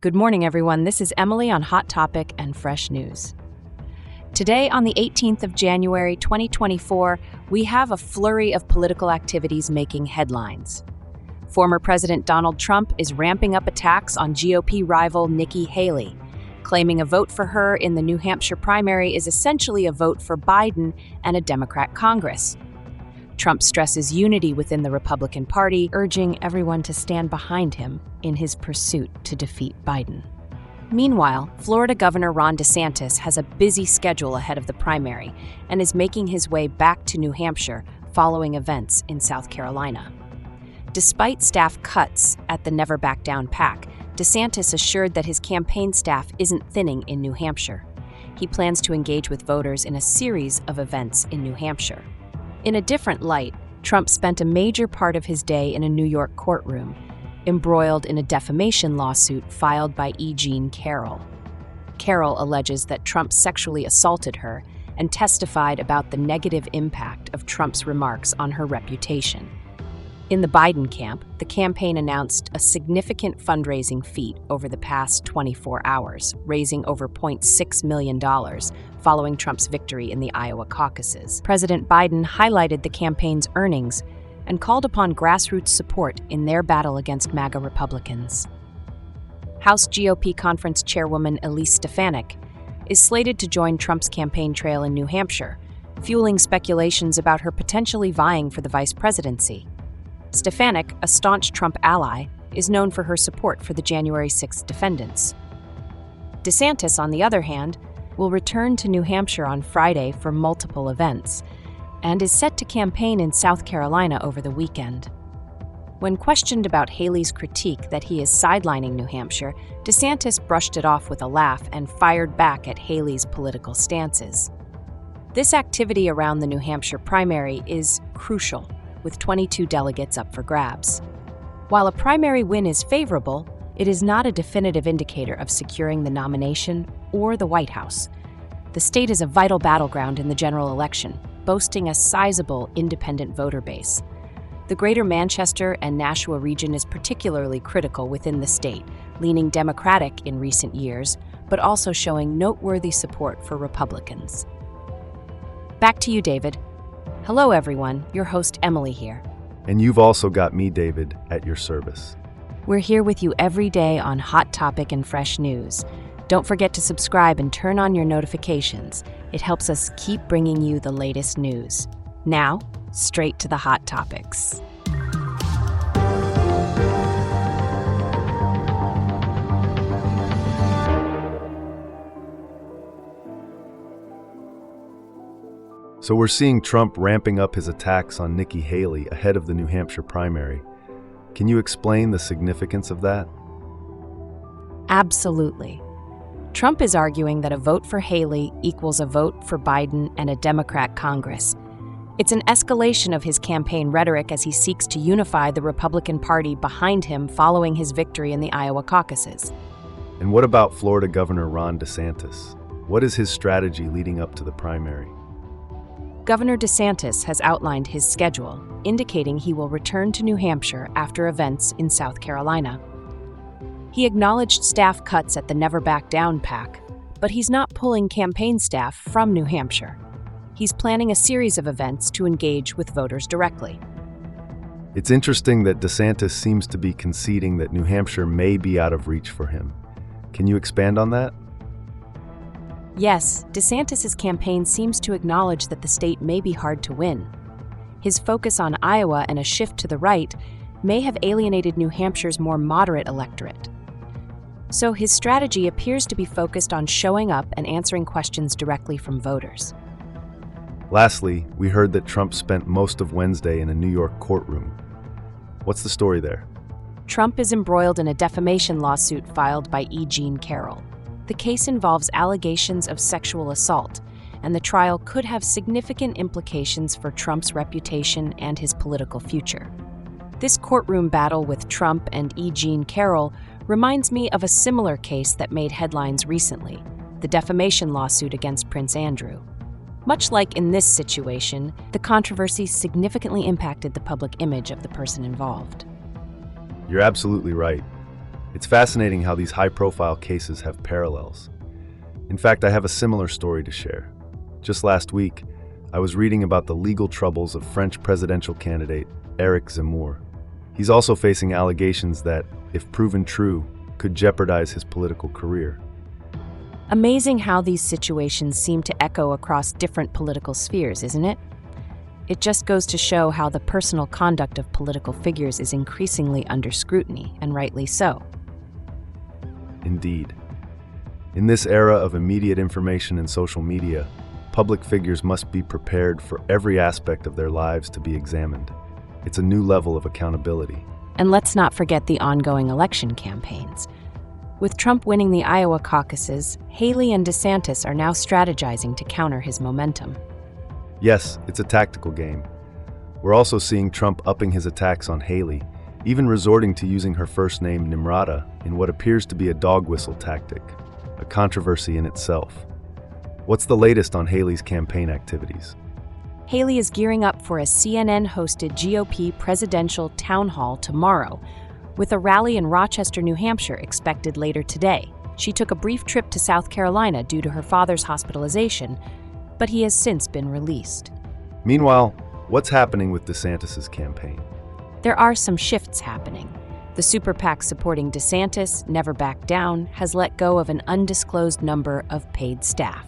Good morning, everyone. This is Emily on Hot Topic and Fresh News. Today, on the 18th of January, 2024, we have a flurry of political activities making headlines. Former President Donald Trump is ramping up attacks on GOP rival Nikki Haley, claiming a vote for her in the New Hampshire primary is essentially a vote for Biden and a Democrat Congress. Trump stresses unity within the Republican Party, urging everyone to stand behind him in his pursuit to defeat Biden. Meanwhile, Florida Governor Ron Desantis has a busy schedule ahead of the primary and is making his way back to New Hampshire following events in South Carolina. Despite staff cuts at the Never Back Down PAC, DeSantis assured that his campaign staff isn't thinning in New Hampshire. He plans to engage with voters in a series of events in New Hampshire. In a different light, Trump spent a major part of his day in a New York courtroom, embroiled in a defamation lawsuit filed by Jean Carroll. Carroll alleges that Trump sexually assaulted her and testified about the negative impact of Trump's remarks on her reputation. In the Biden camp, the campaign announced a significant fundraising feat over the past 24 hours, raising over $0.6 million following Trump's victory in the Iowa caucuses. President Biden highlighted the campaign's earnings and called upon grassroots support in their battle against MAGA Republicans. House GOP Conference Chairwoman Elise Stefanik is slated to join Trump's campaign trail in New Hampshire, fueling speculations about her potentially vying for the vice presidency. Stefanik, a staunch Trump ally, is known for her support for the January 6th defendants. DeSantis, on the other hand, will return to New Hampshire on Friday for multiple events and is set to campaign in South Carolina over the weekend. When questioned about Haley's critique that he is sidelining New Hampshire, DeSantis brushed it off with a laugh and fired back at Haley's political stances. This activity around the New Hampshire primary is crucial, with 22 delegates up for grabs. While a primary win is favorable, it is not a definitive indicator of securing the nomination or the White House. The state is a vital battleground in the general election, boasting a sizable independent voter base. The Greater Manchester and Nashua region is particularly critical within the state, leaning Democratic in recent years, but also showing noteworthy support for Republicans. Back to you, David. Hello, everyone. Your host, Emily, here. And you've also got me, David, at your service. We're here with you every day on Hot Topic and Fresh News. Don't forget to subscribe and turn on your notifications. It helps us keep bringing you the latest news. Now, straight to the hot topics. So we're seeing Trump ramping up his attacks on Nikki Haley ahead of the New Hampshire primary. Can you explain the significance of that? Absolutely. Trump is arguing that a vote for Haley equals a vote for Biden and a Democrat Congress. It's an escalation of his campaign rhetoric as he seeks to unify the Republican Party behind him following his victory in the Iowa caucuses. And what about Florida Governor Ron DeSantis? What is his strategy leading up to the primary? Governor DeSantis has outlined his schedule, indicating he will return to New Hampshire after events in South Carolina. He acknowledged staff cuts at the Never Back Down PAC, but he's not pulling campaign staff from New Hampshire. He's planning a series of events to engage with voters directly. It's interesting that DeSantis seems to be conceding that New Hampshire may be out of reach for him. Can you expand on that? Yes, DeSantis' campaign seems to acknowledge that the state may be hard to win. His focus on Iowa and a shift to the right may have alienated New Hampshire's more moderate electorate. So his strategy appears to be focused on showing up and answering questions directly from voters. Lastly, we heard that Trump spent most of Wednesday in a New York courtroom. What's the story there? Trump is embroiled in a defamation lawsuit filed by Jean Carroll. The case involves allegations of sexual assault, and the trial could have significant implications for Trump's reputation and his political future. This courtroom battle with Trump and Jean Carroll reminds me of a similar case that made headlines recently, the defamation lawsuit against Prince Andrew. Much like in this situation, the controversy significantly impacted the public image of the person involved. You're absolutely right. It's fascinating how these high-profile cases have parallels. In fact, I have a similar story to share. Just last week, I was reading about the legal troubles of French presidential candidate Eric Zemmour. He's also facing allegations that, if proven true, could jeopardize his political career. Amazing how these situations seem to echo across different political spheres, isn't it? It just goes to show how the personal conduct of political figures is increasingly under scrutiny, and rightly so. Indeed. In this era of immediate information and social media, public figures must be prepared for every aspect of their lives to be examined. It's a new level of accountability. And let's not forget the ongoing election campaigns. With Trump winning the Iowa caucuses, Haley and Desantis are now strategizing to counter his momentum. Yes, it's a tactical game. We're also seeing Trump upping his attacks on Haley, even resorting to using her first name Nimrata in what appears to be a dog whistle tactic, a controversy in itself. What's the latest on Haley's campaign activities? Haley is gearing up for a CNN-hosted GOP presidential town hall tomorrow, with a rally in Rochester, New Hampshire expected later today. She took a brief trip to South Carolina due to her father's hospitalization, but he has since been released. Meanwhile, what's happening with DeSantis' campaign? There are some shifts happening. The super PAC supporting DeSantis, Never Back Down, has let go of an undisclosed number of paid staff.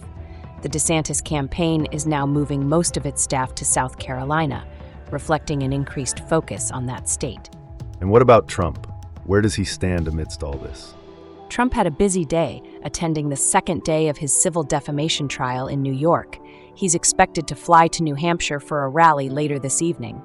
The DeSantis campaign is now moving most of its staff to South Carolina, reflecting an increased focus on that state. And what about Trump? Where does he stand amidst all this? Trump had a busy day, attending the second day of his civil defamation trial in New York. He's expected to fly to New Hampshire for a rally later this evening.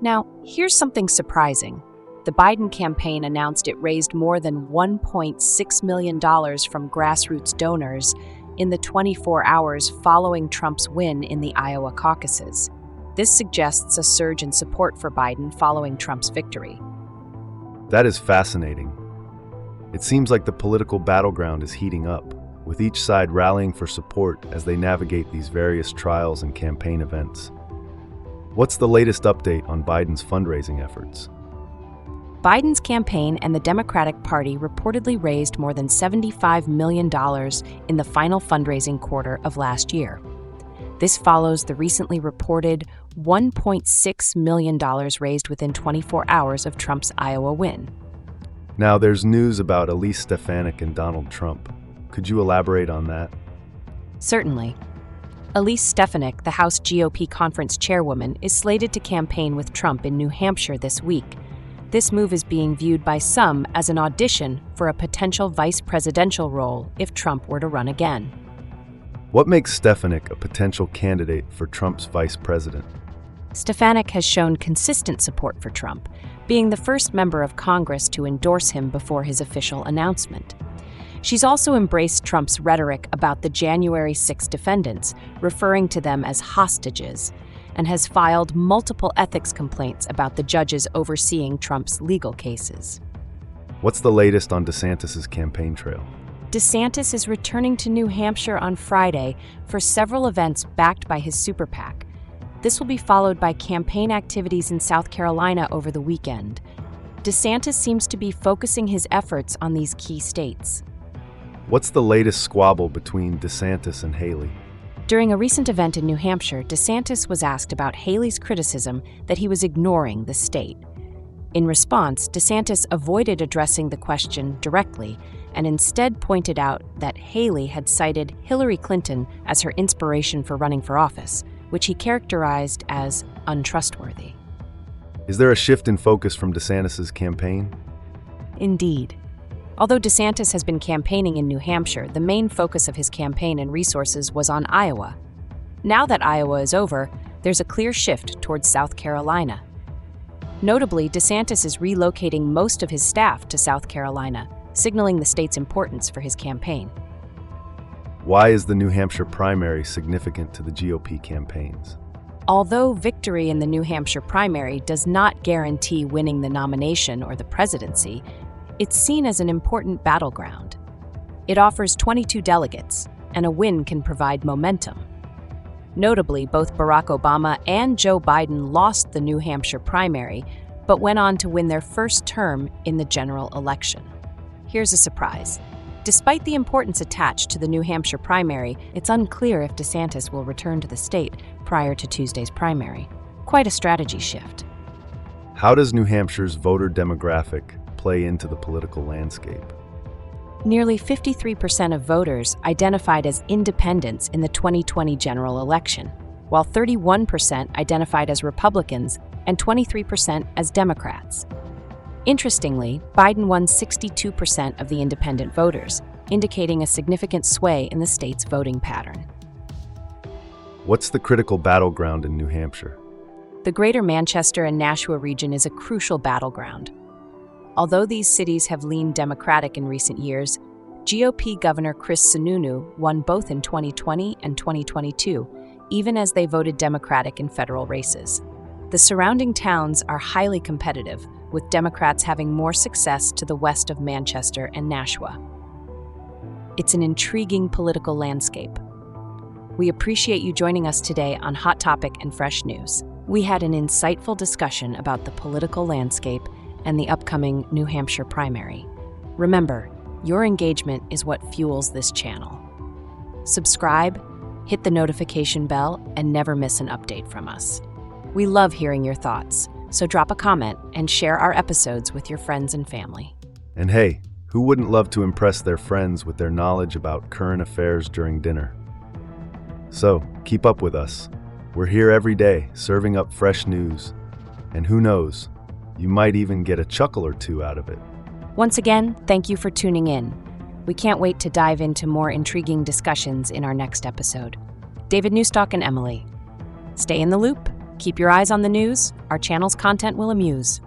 Now, here's something surprising. The Biden campaign announced it raised more than $1.6 million from grassroots donors in the 24 hours following Trump's win in the Iowa caucuses. This suggests a surge in support for Biden following Trump's victory. That is fascinating. It seems like the political battleground is heating up, with each side rallying for support as they navigate these various trials and campaign events. What's the latest update on Biden's fundraising efforts? Biden's campaign and the Democratic Party reportedly raised more than $75 million in the final fundraising quarter of last year. This follows the recently reported $1.6 million raised within 24 hours of Trump's Iowa win. Now, there's news about Elise Stefanik and Donald Trump. Could you elaborate on that? Certainly. Elise Stefanik, the House GOP conference chairwoman, is slated to campaign with Trump in New Hampshire this week. This move is being viewed by some as an audition for a potential vice presidential role if Trump were to run again. What makes Stefanik a potential candidate for Trump's vice president? Stefanik has shown consistent support for Trump, being the first member of Congress to endorse him before his official announcement. She's also embraced Trump's rhetoric about the January 6 defendants, referring to them as hostages, and has filed multiple ethics complaints about the judges overseeing Trump's legal cases. What's the latest on DeSantis' campaign trail? DeSantis is returning to New Hampshire on Friday for several events backed by his super PAC. This will be followed by campaign activities in South Carolina over the weekend. DeSantis seems to be focusing his efforts on these key states. What's the latest squabble between DeSantis and Haley? During a recent event in New Hampshire, DeSantis was asked about Haley's criticism that he was ignoring the state. In response, DeSantis avoided addressing the question directly and instead pointed out that Haley had cited Hillary Clinton as her inspiration for running for office, which he characterized as untrustworthy. Is there a shift in focus from DeSantis' campaign? Indeed. Although DeSantis has been campaigning in New Hampshire, the main focus of his campaign and resources was on Iowa. Now that Iowa is over, there's a clear shift towards South Carolina. Notably, DeSantis is relocating most of his staff to South Carolina, signaling the state's importance for his campaign. Why is the New Hampshire primary significant to the GOP campaigns? Although victory in the New Hampshire primary does not guarantee winning the nomination or the presidency, it's seen as an important battleground. It offers 22 delegates, and a win can provide momentum. Notably, both Barack Obama and Joe Biden lost the New Hampshire primary, but went on to win their first term in the general election. Here's a surprise. Despite the importance attached to the New Hampshire primary, it's unclear if Desantis will return to the state prior to Tuesday's primary. Quite a strategy shift. How does New Hampshire's voter demographic play into the political landscape? Nearly 53% of voters identified as independents in the 2020 general election, while 31% identified as Republicans and 23% as Democrats. Interestingly, Biden won 62% of the independent voters, indicating a significant sway in the state's voting pattern. What's the critical battleground in New Hampshire? The greater Manchester and Nashua region is a crucial battleground. Although these cities have leaned Democratic in recent years, GOP Governor Chris Sununu won both in 2020 and 2022, even as they voted Democratic in federal races. The surrounding towns are highly competitive, with Democrats having more success to the west of Manchester and Nashua. It's an intriguing political landscape. We appreciate you joining us today on Hot Topic and Fresh News. We had an insightful discussion about the political landscape and the upcoming New Hampshire primary. Remember, your engagement is what fuels this channel. Subscribe, hit the notification bell, and never miss an update from us. We love hearing your thoughts, so drop a comment and share our episodes with your friends and family. And hey, who wouldn't love to impress their friends with their knowledge about current affairs during dinner? So, keep up with us. We're here every day, serving up fresh news. And who knows, you might even get a chuckle or two out of it. Once again, thank you for tuning in. We can't wait to dive into more intriguing discussions in our next episode. David Newstock and Emily. Stay in the loop. Keep your eyes on the news. Our channel's content will amuse.